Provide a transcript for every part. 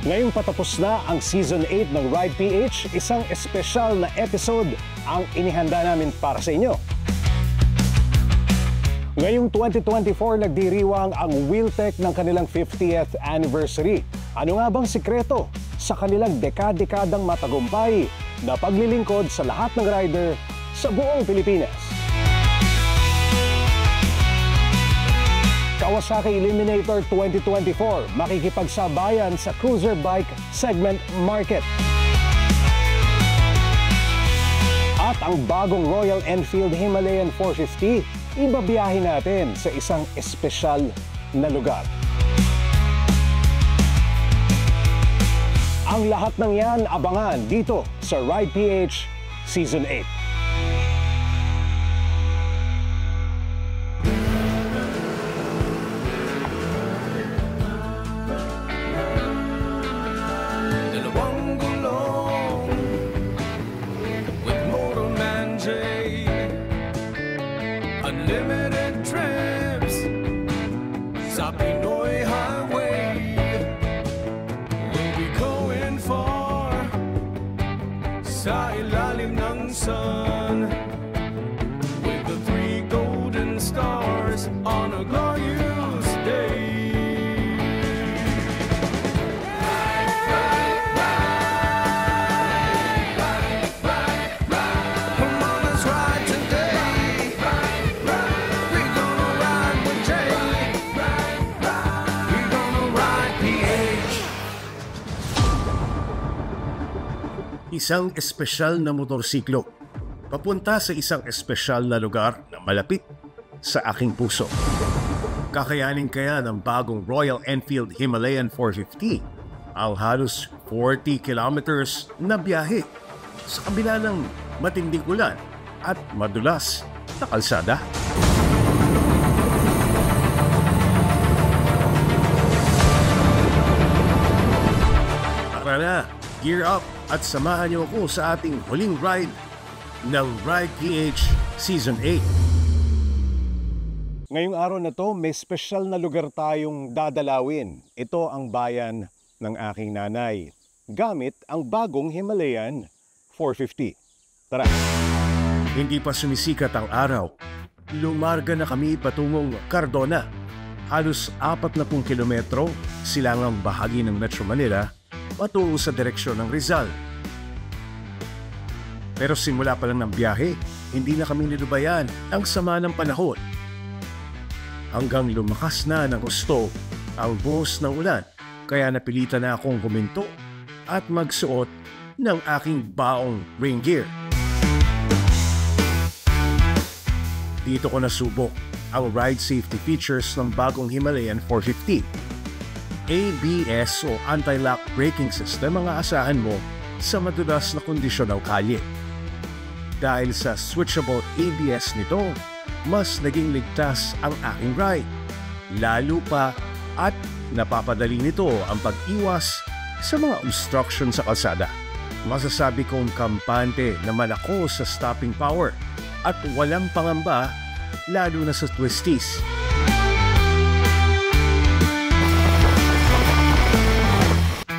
Ngayong patapos na ang Season 8 ng Ride PH, isang espesyal na episode ang inihanda namin para sa inyo. Ngayong 2024, nagdiriwang ang Wheeltech ng kanilang 50th anniversary. Ano nga bang sikreto sa kanilang dekadang matagumpay na paglilingkod sa lahat ng rider sa buong Pilipinas? Kawasaki Eliminator 2024, makikipagsabayan sa cruiser bike segment market. At ang bagong Royal Enfield Himalayan 450, ibabiyahin natin sa isang espesyal na lugar. Ang lahat ng yan abangan dito sa Ride PH Season 8. Unlimited trips sa Pinoy Highway. We'll be going far sa ilalim ng sun, with the 3 golden stars on a glorious day. Isang espesyal na motorsiklo, papunta sa isang espesyal na lugar na malapit sa aking puso. Kakayanin kaya ng bagong Royal Enfield Himalayan 450 ang halos 40 kilometers na biyahe sa kabila ng matinding ulan at madulas na kalsada. Tara na, gear up at samahan niyo ako sa ating huling ride ng Ride PH Season 8. Ngayong araw na to, may special na lugar tayong dadalawin. Ito ang bayan ng aking nanay, gamit ang bagong Himalayan 450. Tara! Hindi pa sumisikat ang araw, lumarga na kami patungong Cardona. Halos 40 kilometro silangang bahagi ng Metro Manila patungo sa direksyon ng Rizal. Pero simula pa lang ng biyahe, hindi na kami nilubayan ang sama ng panahon. Hanggang lumakas na ng gusto ang buhos ng ulan, kaya napilitan na akong huminto at magsuot ng aking baong rain gear. Dito ko nasubok ang ride safety features ng bagong Himalayan 450. ABS o anti-lock braking system ang aasahan mo sa madulas na kondisyon ng kalye. Dahil sa switchable ABS nito, mas naging ligtas ang aking ride. Lalo pa at napapadali nito ang pag-iwas sa mga obstruction sa kalsada. Masasabi kong kampante naman ako sa stopping power at walang pangamba lalo na sa twisties.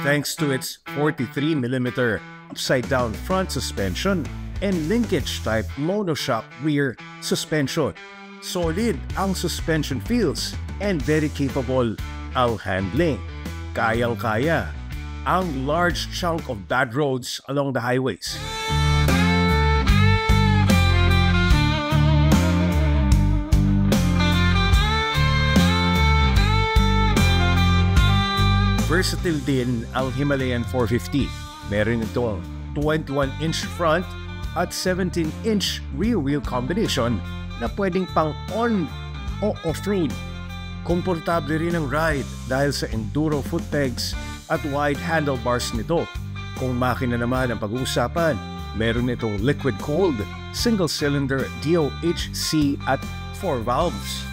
Thanks to its 43mm upside-down front suspension and linkage-type monoshock rear suspension, solid ang suspension feels and very capable ang handling. Kayang-kaya ang large chunk of bad roads along the highways. Versatile din ang Himalayan 450. Meron itong 21-inch front at 17-inch rear wheel combination na pwedeng pang on o off-road. Komportable rin ang ride dahil sa enduro foot pegs at wide handlebars nito. Kung makina naman ang pag-uusapan, meron itong liquid-cooled, single-cylinder DOHC at 4 valves.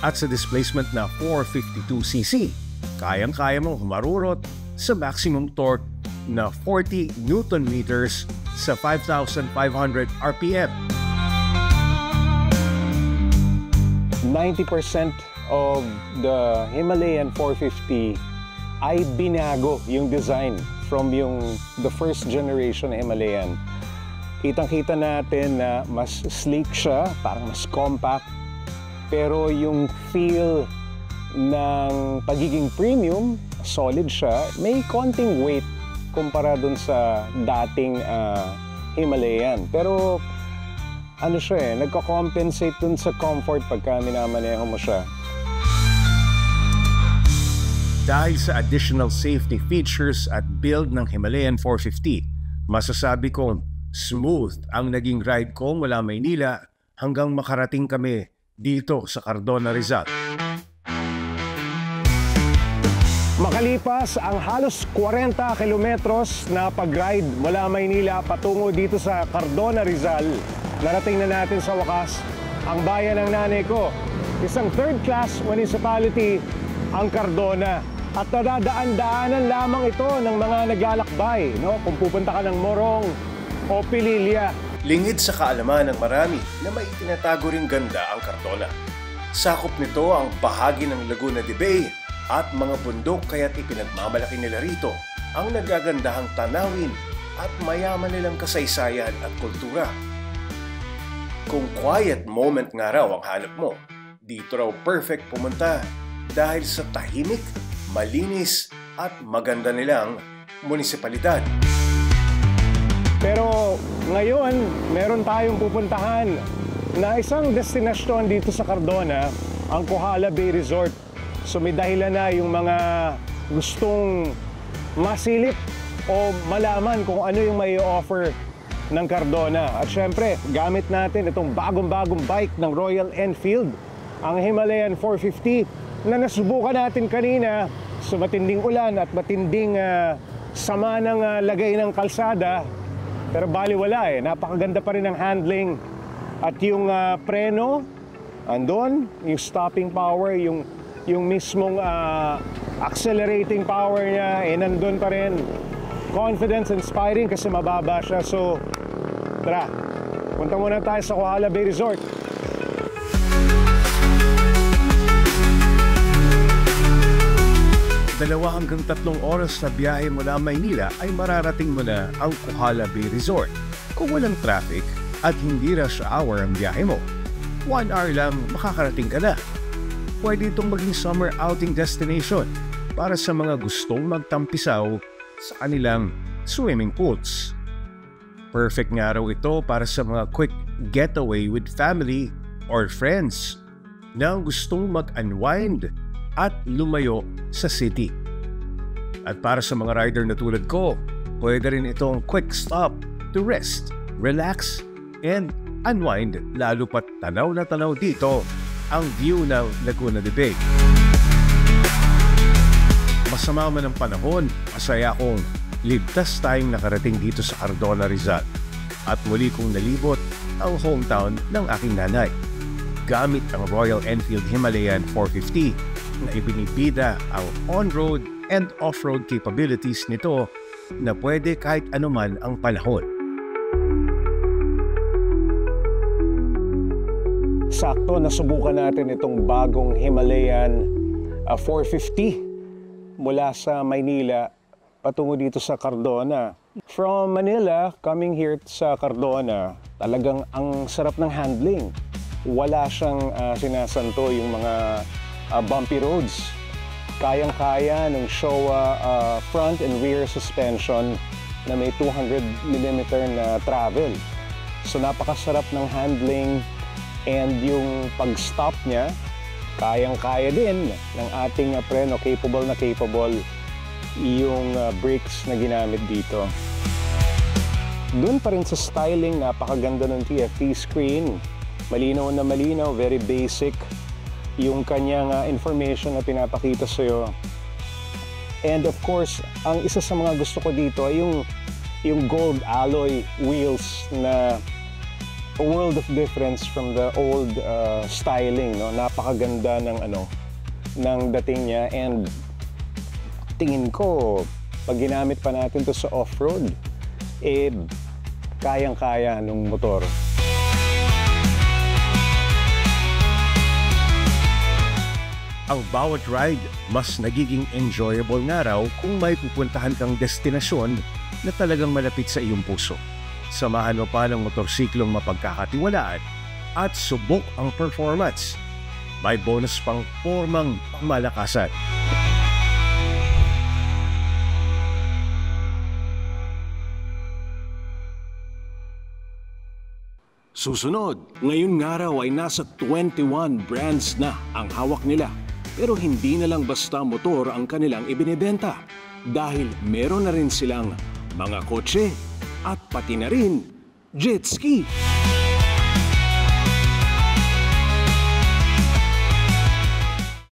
At sa displacement na 452cc, kayang-kaya mong humarurot sa maximum torque na 40 Newton meters sa 5,500 RPM. 90% of the Himalayan 450 ay binago yung design from the first generation na Himalayan. Kitang-kita natin na mas sleek siya, parang mas compact, pero yung feel ng pagiging premium, solid siya, may konting weight kumpara dun sa dating Himalayan. Pero ano siya nagko-compensate dun sa comfort pagka minamaneho mo siya. Dahil sa additional safety features at build ng Himalayan 450, masasabi kong smooth ang naging ride ko mula Maynila hanggang makarating kami dito sa Cardona, Rizal. Makalipas ang halos 40 kilometros na pag-ride mula Maynila patungo dito sa Cardona, Rizal, narating na natin sa wakas ang bayan ng nanay ko. Isang third-class municipality ang Cardona. At nadadaan-daanan lamang ito ng mga naglalakbay, no? Kung pupunta ka ng Morong o Pililya. Lingid sa kaalaman ng marami na may tinatago ring ganda ang Cardona. Sakop nito ang bahagi ng Laguna de Bay at mga bundok kaya't ipinagmamalaki nila rito ang nagagandahang tanawin at mayaman nilang kasaysayan at kultura. Kung quiet moment nga raw ang hanap mo, dito raw perfect pumunta dahil sa tahimik, malinis at maganda nilang munisipalidad. Pero ngayon, meron tayong pupuntahan na isang destinasyon dito sa Cardona, ang Kohala Bay Resort. So may dahilan na yung mga gustong masilip o malaman kung ano yung may offer ng Cardona. At syempre, gamit natin itong bagong-bagong bike ng Royal Enfield, ang Himalayan 450, na nasubukan natin kanina sa matinding ulan at matinding sama ng lagay ng kalsada. Pero baliwala napakaganda pa rin ang handling at yung preno andun, yung stopping power, yung mismong accelerating power niya nandun pa rin. Confidence inspiring kasi mababa siya. So tara, punta muna tayo sa Kohala Bay Resort. 2 hanggang 3 oras na biyahe mula Maynila ay mararating mo na ang Kohala Bay Resort kung walang traffic at hindi rush hour ang biyahe mo. 1 hour lang makakarating ka na. Pwede itong maging summer outing destination para sa mga gustong magtampisaw sa kanilang swimming pools. Perfect nga raw ito para sa mga quick getaway with family or friends na gustong mag-unwind at lumayo sa city. At para sa mga rider na tulad ko, pwede rin itong quick stop to rest, relax, and unwind, lalo pat tanaw na tanaw dito ang view ng Laguna de Bay. Masama man ang panahon, masaya akong ligtas tayong nakarating dito sa Cardona, Rizal. At muli kong nalibot ang hometown ng aking nanay gamit ang Royal Enfield Himalayan 450 na ibinibida ang on-road and off-road capabilities nito na pwede kahit anuman ang panahon. Sakto, nasubukan natin itong bagong Himalayan 450 mula sa Maynila patungo dito sa Cardona. From Manila, coming here sa Cardona, talagang ang sarap ng handling. Wala siyang sinasanto yung mga bumpy roads. Kayang-kaya ng Showa front and rear suspension na may 200mm na travel. So napakasarap ng handling and yung pag-stop niya, kayang-kaya din ng ating preno, capable yung brakes na ginamit dito. Doon pa rin sa styling, napakaganda ng TFT screen. Malinaw na malinaw, very basic yung kanyang information na pinapakita sa'yo. And of course, ang isa sa mga gusto ko dito ay yung gold alloy wheels na a world of difference from the old styling, no? Napakaganda ng dating niya, and tingin ko pag ginamit pa natin to sa off-road, kayang-kaya ng motor. Ang bawat ride, mas nagiging enjoyable nga raw kung may pupuntahan kang destinasyon na talagang malapit sa iyong puso. Samahan mo pa ng motorsiklong mapagkakatiwalaan at subok ang performance. May bonus pang formang pamalakasan. Susunod, ngayon nga raw ay nasa 21 brands na ang hawak nila. Pero hindi na lang basta motor ang kanilang ibinebenta dahil meron na rin silang mga kotse at pati na rin jet ski.